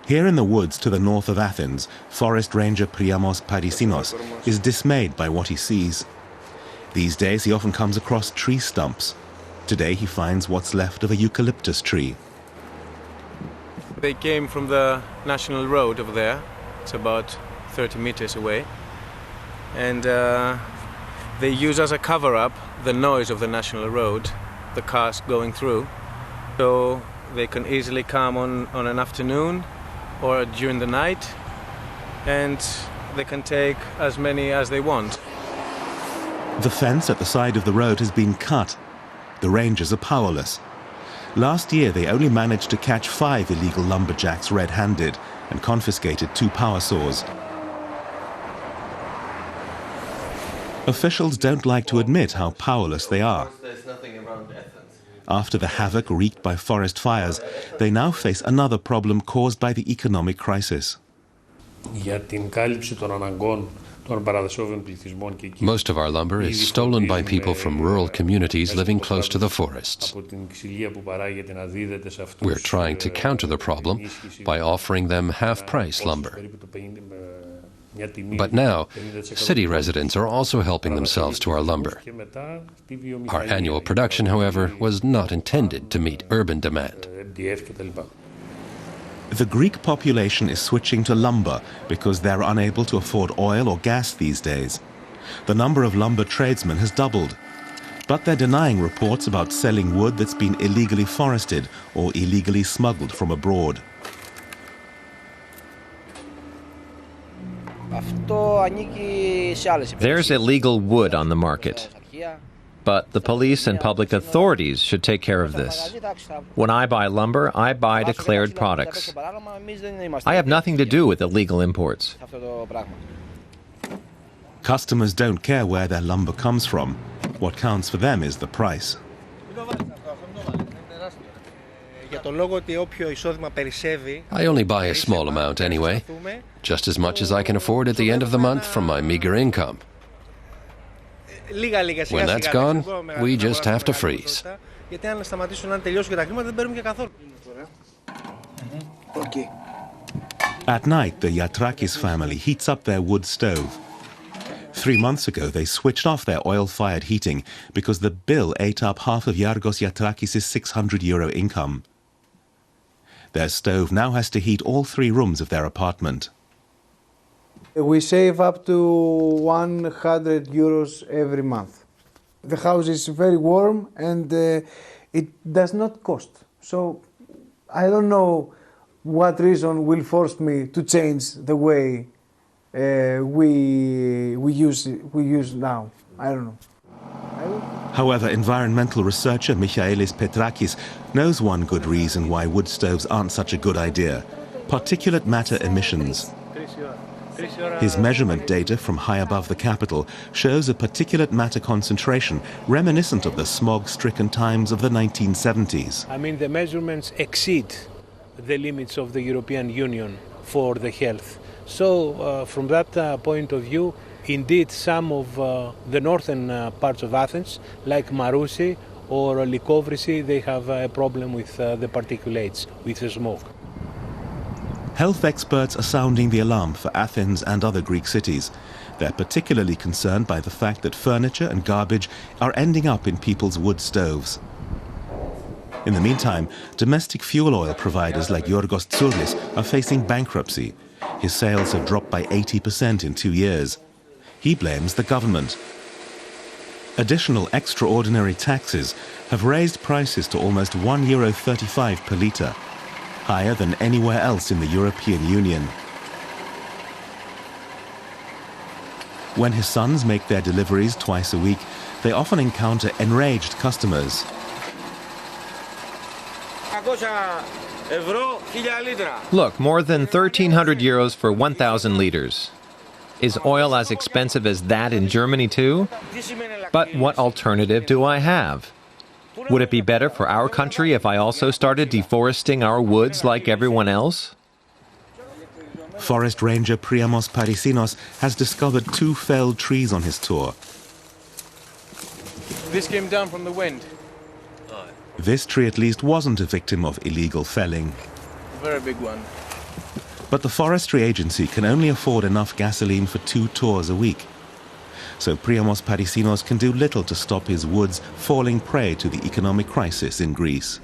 Here in the woods to the north of Athens, forest ranger Priamos Parisinos is dismayed by what he sees. These days he often comes across tree stumps. Today he finds what's left of a eucalyptus tree. They came from the national road over there. It's about 30 meters away. And they use as a cover-up the noise of the national road, the cars going through. So they can easily come on an afternoon or during the night, and they can take as many as they want. The fence at the side of the road has been cut. The rangers are powerless. Last year they only managed to catch 5 illegal lumberjacks red-handed and confiscated 2 power saws. Officials don't like to admit how powerless they are. After the havoc wreaked by forest fires, they now face another problem caused by the economic crisis. Most of our lumber is stolen by people from rural communities living close to the forests. We're trying to counter the problem by offering them half-price lumber. But now, city residents are also helping themselves to our lumber. Our annual production, however, was not intended to meet urban demand. The Greek population is switching to lumber because they're unable to afford oil or gas these days. The number of lumber tradesmen has doubled. But they're denying reports about selling wood that's been illegally forested or illegally smuggled from abroad. There's illegal wood on the market, but the police and public authorities should take care of this. When I buy lumber, I buy declared products. I have nothing to do with illegal imports. Customers don't care where their lumber comes from. What counts for them is the price. I only buy a small amount anyway, just as much as I can afford at the end of the month from my meager income. When that's gone, we just have to freeze. At night, the Yatrakis family heats up their wood stove. 3 months ago, they switched off their oil-fired heating because the bill ate up half of Yargos Yatrakis' €600 income. Their stove now has to heat all 3 rooms of their apartment. We save up to €100 every month. The house is very warm and it does not cost. So I don't know what reason will force me to change the way we use now. I don't know. However, environmental researcher Michaelis Petrakis knows one good reason why wood stoves aren't such a good idea: particulate matter emissions. His measurement data from high above the capital shows a particulate matter concentration reminiscent of the smog-stricken times of the 1970s. I mean, the measurements exceed the limits of the European Union for the health. So, from that point of view, indeed, some of the northern parts of Athens, like Marousi or Lykovrisi, they have a problem with the particulates, with the smoke. Health experts are sounding the alarm for Athens and other Greek cities. They're particularly concerned by the fact that furniture and garbage are ending up in people's wood stoves. In the meantime, domestic fuel oil providers like Yorgos Tsourlis are facing bankruptcy. His sales have dropped by 80% in 2 years. He blames the government. Additional extraordinary taxes have raised prices to almost €1.35 per litre, higher than anywhere else in the European Union. When his sons make their deliveries twice a week, they often encounter enraged customers. Look, more than 1,300 euros for 1,000 liters. Is oil as expensive as that in Germany too? But what alternative do I have? Would it be better for our country if I also started deforesting our woods like everyone else? Forest ranger Priamos Parisinos has discovered 2 felled trees on his tour. This came down from the wind. This tree at least wasn't a victim of illegal felling. Very big one. But the forestry agency can only afford enough gasoline for 2 tours a week. So Priamos Parisinos can do little to stop his woods falling prey to the economic crisis in Greece.